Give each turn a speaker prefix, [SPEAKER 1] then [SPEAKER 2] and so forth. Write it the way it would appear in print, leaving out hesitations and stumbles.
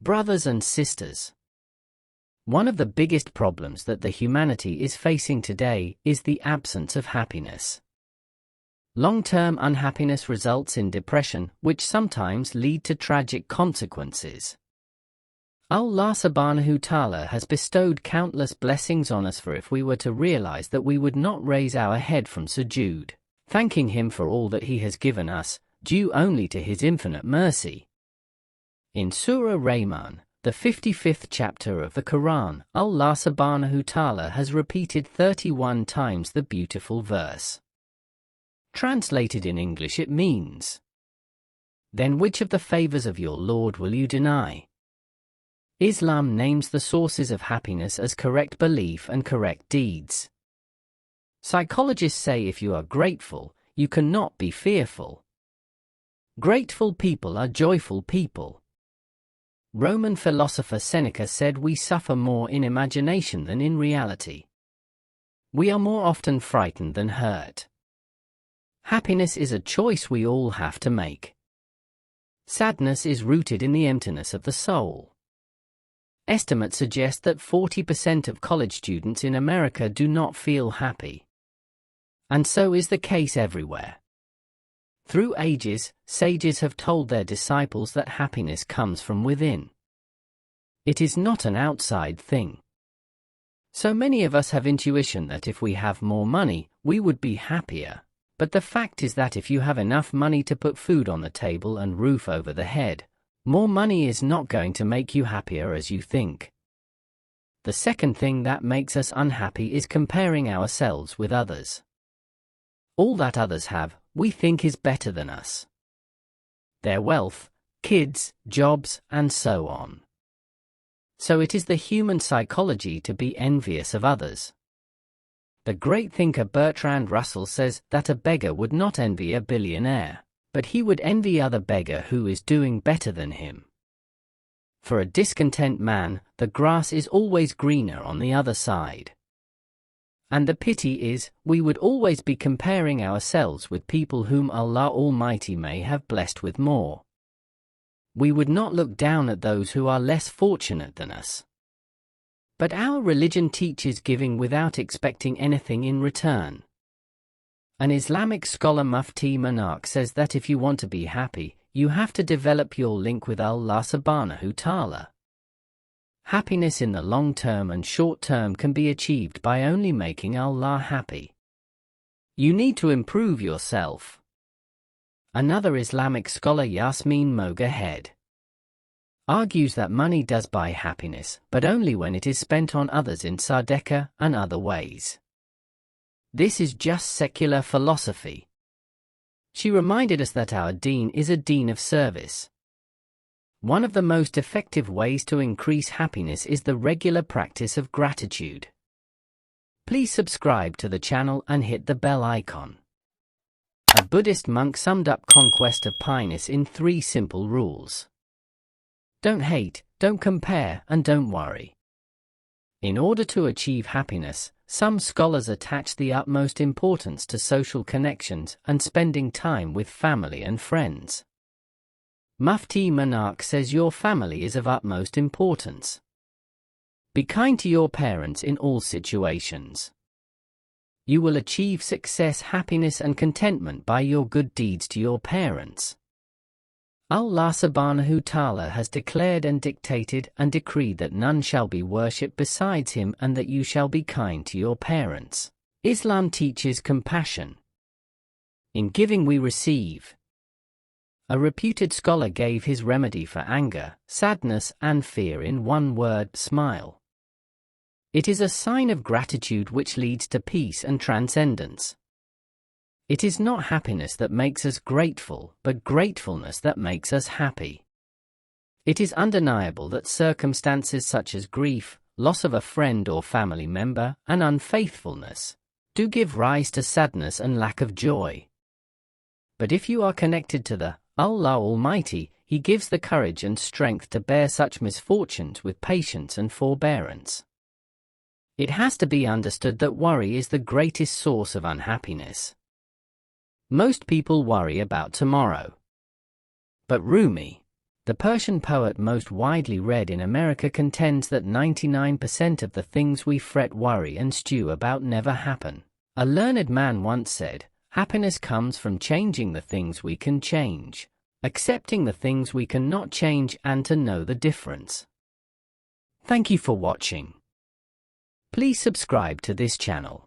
[SPEAKER 1] Brothers and sisters, one of the biggest problems that the humanity is facing today is the absence of happiness. Long-term unhappiness results in depression, which sometimes lead to tragic consequences. Allah subhanahu ta'ala has bestowed countless blessings on us, for if we were to realize that we would not raise our head from sujood, thanking Him for all that He has given us, due only to His infinite mercy. In Surah Rehmaan, the 55th chapter of the Quran, Allah subhanahu ta'ala has repeated 31 times the beautiful verse. Translated in English, it means, "Then which of the favors of your Lord will you deny?" Islam names the sources of happiness as correct belief and correct deeds. Psychologists say if you are grateful, you cannot be fearful. Grateful people are joyful people. Roman philosopher Seneca said we suffer more in imagination than in reality. We are more often frightened than hurt. Happiness is a choice we all have to make. Sadness is rooted in the emptiness of the soul. Estimates suggest that 40% of college students in America do not feel happy. And so is the case everywhere. Through ages, sages have told their disciples that happiness comes from within. It is not an outside thing. So many of us have intuition that if we have more money, we would be happier. But the fact is that if you have enough money to put food on the table and roof over the head, more money is not going to make you happier as you think. The second thing that makes us unhappy is comparing ourselves with others. All that others have, we think is better than us. Their wealth, kids, jobs, and so on. So it is the human psychology to be envious of others. The great thinker Bertrand Russell says that a beggar would not envy a billionaire, but he would envy other beggar who is doing better than him. For a discontent man, the grass is always greener on the other side. And the pity is, we would always be comparing ourselves with people whom Allah Almighty may have blessed with more. We would not look down at those who are less fortunate than us. But our religion teaches giving without expecting anything in return. An Islamic scholar Mufti Monarch says that if you want to be happy, you have to develop your link with Allah subhanahu ta'ala. Happiness in the long term and short term can be achieved by only making Allah happy. You need to improve yourself. Another Islamic scholar Yasmin Mogahed argues that money does buy happiness, but only when it is spent on others in sadaqah and other ways. This is just secular philosophy. She reminded us that our deen is a deen of service. One of the most effective ways to increase happiness is the regular practice of gratitude. Please subscribe to the channel and hit the bell icon. A Buddhist monk summed up conquest of happiness in 3 simple rules. Don't hate, don't compare, and don't worry. In order to achieve happiness, some scholars attach the utmost importance to social connections and spending time with family and friends. Mufti Monarch says your family is of utmost importance. Be kind to your parents in all situations. You will achieve success, happiness, and contentment by your good deeds to your parents. Allah subhanahu ta'ala has declared and dictated and decreed that none shall be worshipped besides Him and that you shall be kind to your parents. Islam teaches compassion. In giving we receive. A reputed scholar gave his remedy for anger, sadness, and fear in one word: smile. It is a sign of gratitude which leads to peace and transcendence. It is not happiness that makes us grateful, but gratefulness that makes us happy. It is undeniable that circumstances such as grief, loss of a friend or family member, and unfaithfulness do give rise to sadness and lack of joy. But if you are connected to the Allah Almighty, He gives the courage and strength to bear such misfortunes with patience and forbearance. It has to be understood that worry is the greatest source of unhappiness. Most people worry about tomorrow. But Rumi, The Persian poet most widely read in America contends that 99% of the things we fret, worry, and stew about never happen. A learned man once said, "Happiness comes from changing the things we can change, accepting the things we cannot change, and to know the difference." Thank you for watching. Please subscribe to this channel.